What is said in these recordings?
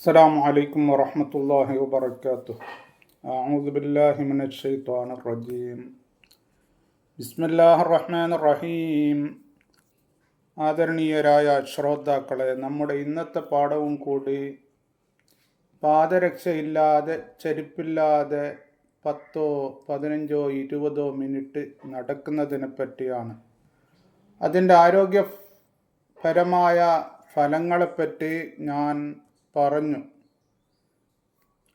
السلام عليكم ورحمة الله وبركاته. أعوذ بالله من الشيطان الرجيم. بسم الله الرحمن الرحيم. ആദരണീയരായ ശ്രോതാക്കളെ, നമ്മുടെ ഇന്നത്തെ പാഠവും കൂടി പാദരക്ഷയില്ലാതെ ചെരുപ്പില്ലാതെ 10, 15, 20 മിനിറ്റ് നടക്കുന്നതിനെ പറ്റിയാണ്. അതിൻ്റെ ആരോഗ്യപരമായ ഫലങ്ങളെപ്പറ്റി ഞാൻ പറഞ്ഞു.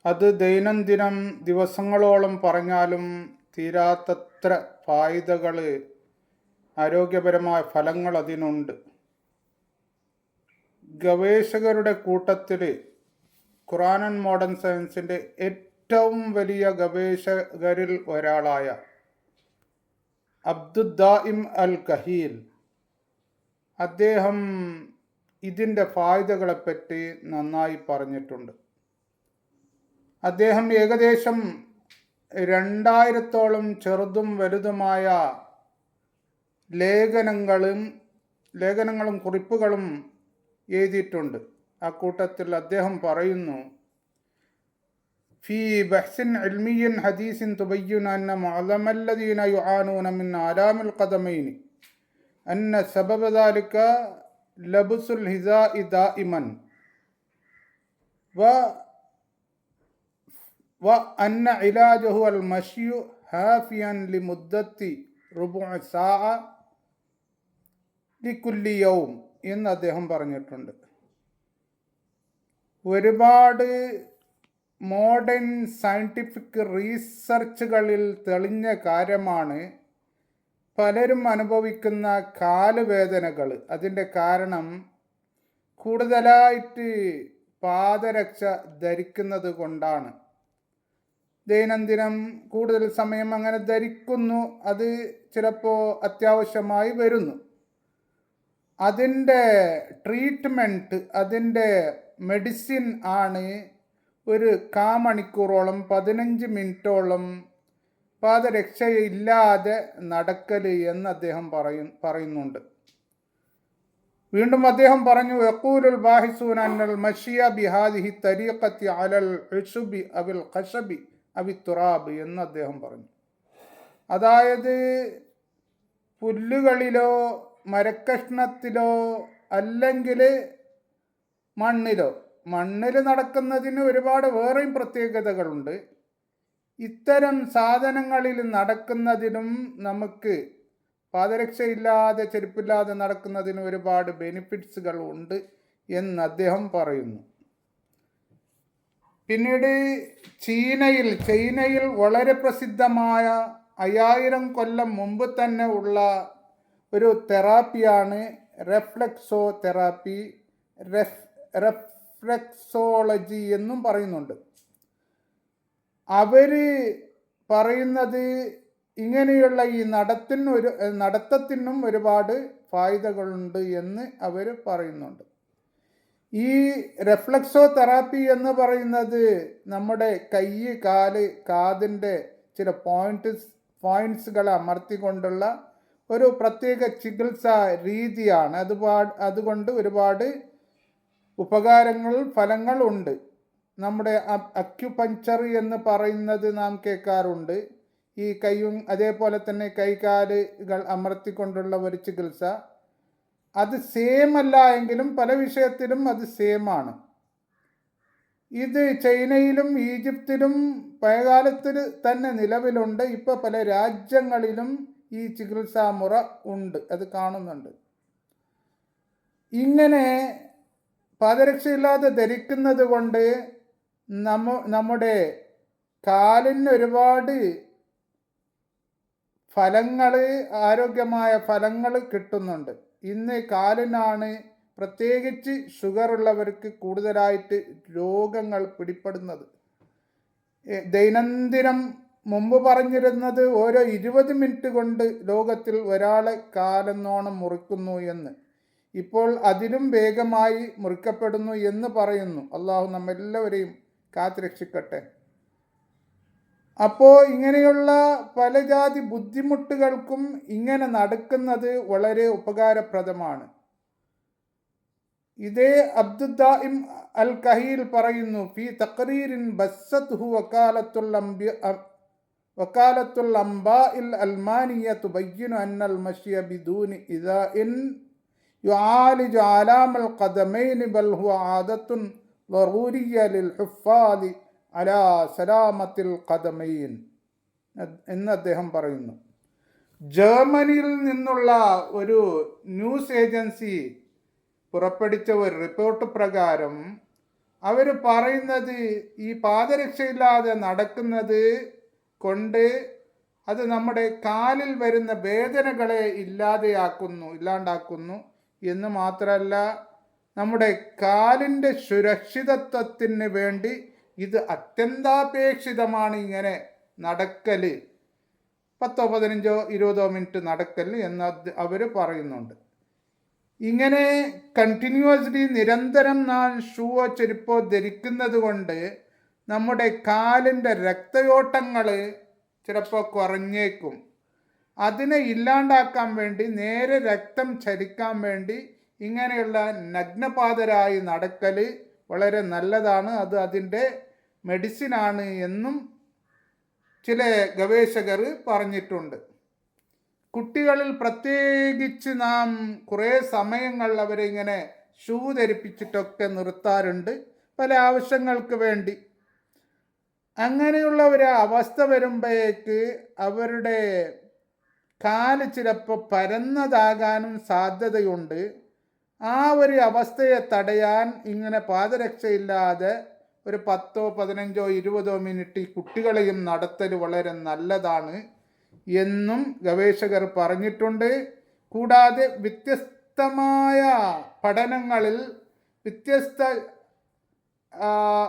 അത് ദൈനംദിനം ദിവസങ്ങളോളം പറഞ്ഞാലും തീരാത്തത്ര ഫായിദകൾ, ആരോഗ്യപരമായ ഫലങ്ങൾ അതിനുണ്ട്. ഗവേഷകരുടെ കൂട്ടത്തിൽ ഖുർആൻ ആൻഡ് മോഡേൺ സയൻസിൻ്റെ ഏറ്റവും വലിയ ഗവേഷകരിൽ ഒരാളായ അബ്ദുദ്ദായിം അൽ കഹീൽ, അദ്ദേഹം ഇതിൻ്റെ ഫായിദകളെപ്പറ്റി നന്നായി പറഞ്ഞിട്ടുണ്ട്. അദ്ദേഹം ഏകദേശം 2000-ഓളം ചെറുതും വലുതുമായ ലേഖനങ്ങളും കുറിപ്പുകളും എഴുതിയിട്ടുണ്ട്. ആ കൂട്ടത്തിൽ അദ്ദേഹം പറയുന്നു, ഫീ ബഹ്സിൻ ഇൽമിയ്യിൻ ഹദീസിൻ തുബയ്യിനു അന്ന മുഅല്ലമല്ലദീന യുആനൂന മിൻ ആലാമിൽ ഖദമൈനി അന്ന സബബ ദാലിക ലബ്സുൽ ഹിസാഇ ദായിമൻ വ അന്ന ഇലാജഹു അൽ മശ്യു ഹാഫിയൻ ലിമുദ്ദത്തി റുബുഅ സാഅ ലികുല്ലി യൗം എന്ന് അദ്ദേഹം പറഞ്ഞിട്ടുണ്ട്. ഒരുപാട് മോഡേൺ സയൻറ്റിഫിക് റീസർച്ചുകളിൽ തെളിഞ്ഞ കാര്യമാണ് പലരും അനുഭവിക്കുന്ന കാലുവേദനകൾ. അതിൻ്റെ കാരണം കൂടുതലായിട്ട് പാദരക്ഷ ധരിക്കുന്നത് കൊണ്ടാണ്. ദൈനംദിനം കൂടുതൽ സമയം അങ്ങനെ ധരിക്കുന്നു, അത് ചിലപ്പോൾ അത്യാവശ്യമായി വരുന്നു. അതിൻ്റെ ട്രീറ്റ്മെൻറ്റ്, അതിൻ്റെ മെഡിസിൻ ആണ് ഒരു മണിക്കൂറോളം 15 മിനിറ്റോളം പാദരക്ഷയില്ലാതെ നടക്കൽ എന്ന് അദ്ദേഹം പറയുന്നുണ്ട്. വീണ്ടും അദ്ദേഹം പറഞ്ഞു, യഖൂലുൽ ബാഹിസൂന അന്നൽ മശ്യ ബിഹാദിഹി തരീഖത്തി അലൽ ഉശുബി അവിൽ ഖശബി അവി തുറാബ് എന്ന് അദ്ദേഹം പറഞ്ഞു. അതായത് പുല്ലുകളിലോ മരക്കഷ്ണത്തിലോ അല്ലെങ്കിൽ മണ്ണിൽ നടക്കുന്നതിന് ഒരുപാട് വേറെയും പ്രത്യേകതകളുണ്ട്. ഇത്തരം സാധനങ്ങളിൽ നടക്കുന്നതിനും നമുക്ക് പാദരക്ഷയില്ലാതെ ചെരുപ്പില്ലാതെ നടക്കുന്നതിന് ഒരുപാട് ബെനിഫിറ്റ്സുകൾ ഉണ്ട് എന്ന് അദ്ദേഹം പറയുന്നു. പിന്നീട് ചൈനയിൽ വളരെ പ്രസിദ്ധമായ 5000 കൊല്ലം മുമ്പ് തന്നെ ഉള്ള ഒരു തെറാപ്പിയാണ് റെഫ്ലെക്സോ തെറാപ്പി, റെഫ്ലെക്സോളജി എന്നും പറയുന്നുണ്ട്. അവർ പറയുന്നത് ഇങ്ങനെയുള്ള ഈ നടത്തത്തിനും ഒരുപാട് ഫായിദകളുണ്ട് എന്ന് അവർ പറയുന്നുണ്ട്. ഈ റെഫ്ലെക്സോ തെറാപ്പി എന്ന് പറയുന്നത് നമ്മുടെ കൈ, കാല്, കാതിൻ്റെ ചില പോയിന്റ്സുകൾ അമർത്തിക്കൊണ്ടുള്ള ഒരു പ്രത്യേക ചികിത്സാ രീതിയാണ്. അതുകൊണ്ട് ഒരുപാട് ഉപകാരങ്ങൾ, ഫലങ്ങളുണ്ട്. നമ്മുടെ അക്യുപഞ്ചർ എന്ന് പറയുന്നത് നാം കേൾക്കാറുണ്ട്. ഈ കൈയും അതേപോലെ തന്നെ കൈകാലുകൾ അമർത്തിക്കൊണ്ടുള്ള ഒരു ചികിത്സ, അത് സെയിം അല്ല എങ്കിലും പല വിഷയത്തിലും അത് സെയിമാണ്. ഇത് ചൈനയിലും ഈജിപ്തിലും പഴയകാലത്തിൽ തന്നെ നിലവിലുണ്ട്. ഇപ്പോൾ പല രാജ്യങ്ങളിലും ഈ ചികിത്സാ മുറ ഉണ്ട്, അത് കാണുന്നുണ്ട്. ഇങ്ങനെ പാദരക്ഷയില്ലാതെ ധരിക്കുന്നത് കൊണ്ട് നമ്മുടെ കാലിന് ഒരുപാട് ഫലങ്ങൾ, ആരോഗ്യമായ ഫലങ്ങൾ കിട്ടുന്നുണ്ട്. ഇന്ന് കാലിനാണ്, പ്രത്യേകിച്ച് ഷുഗർ ഉള്ളവർക്ക് കൂടുതലായിട്ട് രോഗങ്ങൾ പിടിപ്പെടുന്നത്. ദൈനംദിനം മുമ്പ് പറഞ്ഞിരുന്നത് ഓരോ 20 മിനിറ്റ് കൊണ്ട് ലോകത്തിൽ ഒരാളെ കാലെന്നോണം മുറിക്കുന്നു എന്ന്. ഇപ്പോൾ അതിലും വേഗമായി മുറിക്കപ്പെടുന്നു എന്ന് പറയുന്നു. അള്ളാഹു നമ്മെല്ലാവരെയും കാത്തുരക്ഷിക്കട്ടെ. അപ്പോൾ ഇങ്ങനെയുള്ള പല ജാതി ബുദ്ധിമുട്ടുകൾക്കും ഇങ്ങനെ നടക്കുന്നത് വളരെ ഉപകാരപ്രദമാണ്. ഇതേ അബ്ദുദ്ദാഇം അൽ കഹീൽ പറയുന്നു, ഫി തഖ്രീരിൻ ബസ്സത്ഹു വക്കാലത്തുൽ അംബാഇൽ അൽമാനിയ തുബയ്യിനു അന്നൽ മശ്യ ബിദൂനി ഇദാഇൻ യുആലിജു ആലാമൽ ഖദമൈനി ബൽ ഹുവ ആദത്തുൻ ളറൂരിയ്യ ലിൽ ഹുഫാദി അലാ സലാമത്തിൽ ഖദമൈൻ എന്ന് അദ്ദേഹം പറയുന്നു. ജർമ്മനിയിൽ നിന്നുള്ള ഒരു ന്യൂസ് ഏജൻസി പുറപ്പെടുവിച്ച ഒരു റിപ്പോർട്ട് പ്രകാരം അവർ പറയുന്നത്, ഈ പാദരക്ഷയില്ലാതെ നടക്കുന്നത് കൊണ്ട് അത് നമ്മുടെ കാലിൽ വരുന്ന വേദനകളെ ഇല്ലാണ്ടാക്കുന്നു എന്ന് മാത്രമല്ല, നമ്മുടെ കാലിൻ്റെ സുരക്ഷിതത്വത്തിന് വേണ്ടി ഇത് അത്യന്താപേക്ഷിതമാണ് ഇങ്ങനെ നടക്കൽ, 10, 15, 20 മിനിറ്റ് നടക്കൽ എന്ന് അവർ പറയുന്നുണ്ട്. ഇങ്ങനെ കണ്ടിന്യൂസ്ലി നിരന്തരം നാം ഷൂവോ ചെരുപ്പോ ധരിക്കുന്നത് കൊണ്ട് നമ്മുടെ കാലിൻ്റെ രക്തയോട്ടങ്ങൾ ചിലപ്പോൾ കുറഞ്ഞേക്കും. അതിനെ ഇല്ലാണ്ടാക്കാൻ വേണ്ടി, നേരെ രക്തം ചലിക്കാൻ വേണ്ടി ഇങ്ങനെയുള്ള നഗ്നപാതരായി നടക്കൽ വളരെ നല്ലതാണ്. അത് അതിൻ്റെ മെഡിസിനാണ് എന്നും ചില ഗവേഷകർ പറഞ്ഞിട്ടുണ്ട്. കുട്ടികളിൽ പ്രത്യേകിച്ച് നാം കുറേ സമയങ്ങൾ അവരെ ഇങ്ങനെ ഷൂ ധരിപ്പിച്ചിട്ടൊക്കെ നിർത്താറുണ്ട് പല ആവശ്യങ്ങൾക്ക് വേണ്ടി. അങ്ങനെയുള്ള ഒരു അവസ്ഥ വരുമ്പോഴേക്ക് അവരുടെ കാല് ചിലപ്പോൾ പരന്നതാകാനും സാധ്യതയുണ്ട്. ആ ഒരു അവസ്ഥയെ തടയാൻ ഇങ്ങനെ പാദരക്ഷയില്ലാതെ ഒരു 10, 15, 20 മിനിറ്റ് ഈ കുട്ടികളെയും നടത്തൽ വളരെ നല്ലതാണ് എന്നും ഗവേഷകർ പറഞ്ഞിട്ടുണ്ട്. കൂടാതെ വ്യത്യസ്തമായ പഠനങ്ങളിൽ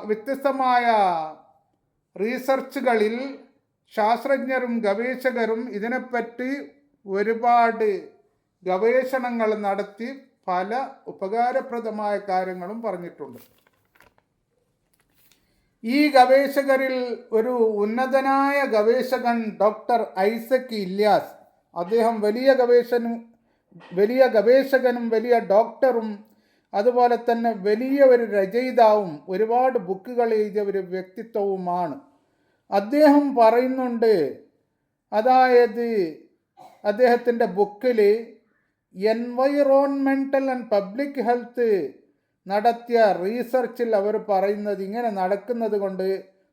വ്യത്യസ്തമായ റീസർച്ചുകളിൽ ശാസ്ത്രജ്ഞരും ഗവേഷകരും ഇതിനെപ്പറ്റി ഒരുപാട് ഗവേഷണങ്ങൾ നടത്തി പല ഉപകാരപ്രദമായ കാര്യങ്ങളും പറഞ്ഞിട്ടുണ്ട്. ഈ ഗവേഷകരിൽ ഒരു ഉന്നതനായ ഗവേഷകൻ ഡോക്ടർ ഐസക് ഇല്യാസ്, അദ്ദേഹം വലിയ ഗവേഷകനും വലിയ ഡോക്ടറും അതുപോലെ തന്നെ വലിയ ഒരു രചയിതാവും ഒരുപാട് ബുക്കുകൾ എഴുതിയ ഒരു വ്യക്തിത്വവുമാണ്. അദ്ദേഹം പറയുന്നുണ്ട്, അതായത് അദ്ദേഹത്തിൻ്റെ ബുക്കിൽ എൻവൈറോൺമെൻ്റൽ ആൻഡ് പബ്ലിക് ഹെൽത്ത് നടത്തിയ റീസർച്ചിൽ അവർ പറയുന്നത്, ഇങ്ങനെ നടക്കുന്നത് കൊണ്ട്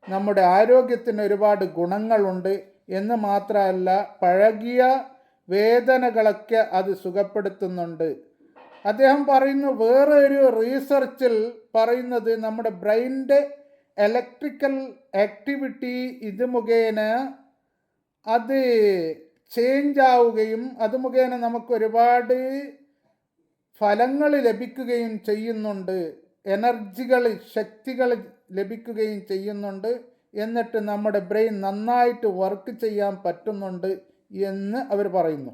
നമ്മുടെ ആരോഗ്യത്തിന് ഒരുപാട് ഗുണങ്ങളുണ്ട് എന്ന് മാത്രമല്ല, പഴകിയ വേദനകളൊക്കെ അത് സുഖപ്പെടുത്തുന്നുണ്ട്. അദ്ദേഹം പറയുന്നു, വേറെ ഒരു റീസർച്ചിൽ പറയുന്നത് നമ്മുടെ ബ്രെയിനിൻ്റെ ഇലക്ട്രിക്കൽ ആക്ടിവിറ്റി ഇത് മുഖേന അത് ചേഞ്ച് ആവുകയും അത് മുഖേന നമുക്ക് ഒരുപാട് ഫലങ്ങൾ ലഭിക്കുകയും ചെയ്യുന്നുണ്ട്, ശക്തികൾ ലഭിക്കുകയും ചെയ്യുന്നുണ്ട്, എന്നിട്ട് നമ്മുടെ ബ്രെയിൻ നന്നായിട്ട് വർക്ക് ചെയ്യാൻ പറ്റുന്നുണ്ട് എന്ന് അവർ പറയുന്നു.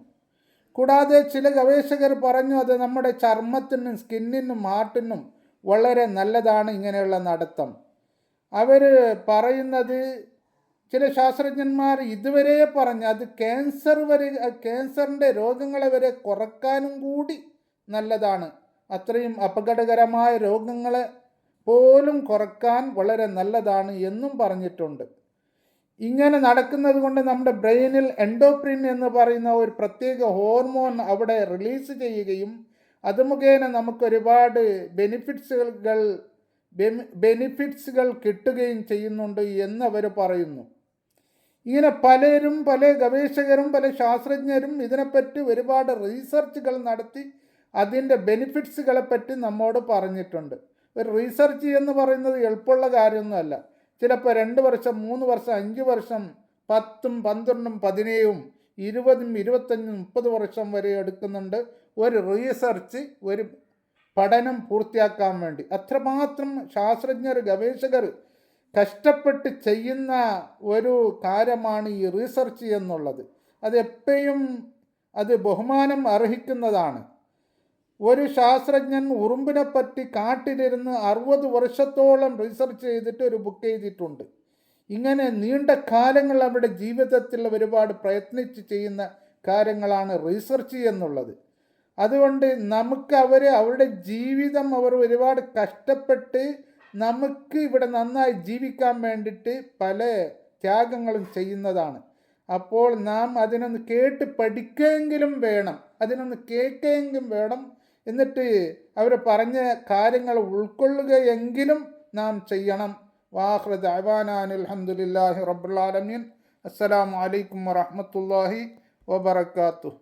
കൂടാതെ ചില ഗവേഷകർ പറഞ്ഞു, അത് നമ്മുടെ ചർമ്മത്തിനും സ്കിന്നിനും ഹാർട്ടിനും വളരെ നല്ലതാണ് ഇങ്ങനെയുള്ള നടത്തം. അവർ പറയുന്നത്, ചില ശാസ്ത്രജ്ഞന്മാർ ഇതുവരെ പറഞ്ഞു അത് ക്യാൻസറിൻ്റെ രോഗങ്ങളെ വരെ കുറക്കാനും കൂടി നല്ലതാണ്, അത്രയും അപകടകരമായ രോഗങ്ങളെ പോലും കുറക്കാൻ വളരെ നല്ലതാണ് എന്നും പറഞ്ഞിട്ടുണ്ട്. ഇങ്ങനെ നടക്കുന്നത് കൊണ്ട് നമ്മുടെ ബ്രെയിനിൽ എൻഡോക്രിൻ എന്ന് പറയുന്ന ഒരു പ്രത്യേക ഹോർമോൺ അവിടെ റിലീസ് ചെയ്യുകയും അത് മുഖേന നമുക്ക് ഒരുപാട് ബെനിഫിറ്റ്സുകൾ കിട്ടുകയും ചെയ്യുന്നുണ്ട് എന്ന് അവർ പറയുന്നു. ഇങ്ങനെ പല ഗവേഷകരും പല ശാസ്ത്രജ്ഞരും ഇതിനെപ്പറ്റി ഒരുപാട് റീസർച്ചുകൾ നടത്തി അതിൻ്റെ ബെനിഫിറ്റ്സുകളെപ്പറ്റി നമ്മോട് പറഞ്ഞിട്ടുണ്ട്. ഒരു റീസർച്ച് എന്ന് പറയുന്നത് എളുപ്പമുള്ള കാര്യമൊന്നുമല്ല. ചിലപ്പോൾ 2 വർഷം, 3 വർഷം, 5 വർഷം, 10, 12, 17, 20, 25, 30 വർഷം വരെ എടുക്കുന്നുണ്ട് ഒരു റീസർച്ച്, ഒരു പഠനം പൂർത്തിയാക്കാൻ വേണ്ടി. അത്രമാത്രം ശാസ്ത്രജ്ഞർ ഗവേഷകർ കഷ്ടപ്പെട്ട് ചെയ്യുന്ന ഒരു കാര്യമാണ് ഈ റീസർച്ച് എന്നുള്ളത്. അതെപ്പോഴും അത് ബഹുമാനം അർഹിക്കുന്നതാണ്. ഒരു ശാസ്ത്രജ്ഞൻ ഉറുമ്പിനെപ്പറ്റി കാട്ടിലിരുന്ന് 60 വർഷത്തോളം റിസർച്ച് ചെയ്തിട്ട് ഒരു ബുക്ക് എഴുതിയിട്ടുണ്ട്. ഇങ്ങനെ നീണ്ട കാലങ്ങൾ അവരുടെ ജീവിതത്തിൽ ഒരുപാട് പ്രയത്നിച്ച് ചെയ്യുന്ന കാര്യങ്ങളാണ് റിസർച്ച് എന്നുള്ളത്. അതുകൊണ്ട് നമുക്ക് അവരുടെ ജീവിതം അവർ ഒരുപാട് കഷ്ടപ്പെട്ട് നമുക്ക് ഇവിടെ നന്നായി ജീവിക്കാൻ വേണ്ടിയിട്ട് പല ത്യാഗങ്ങളും ചെയ്യുന്നതാണ്. അപ്പോൾ നാം അതിനൊന്ന് കേട്ട് പഠിക്കുകയെങ്കിലും വേണം, അതിനൊന്ന് കേൾക്കുകയെങ്കിലും വേണം. എന്നിട്ട് അവർ പറഞ്ഞ കാര്യങ്ങൾ ഉൾക്കൊള്ളുകയെങ്കിലും നാം ചെയ്യണം. വാഖിറു ദഅ്വാനാ അൽഹംദുലില്ലാഹി റബ്ബിൽ ആലമീൻ. അസ്സലാമു അലൈക്കും വറഹ്മത്തുള്ളാഹി വബറകാതുഹു.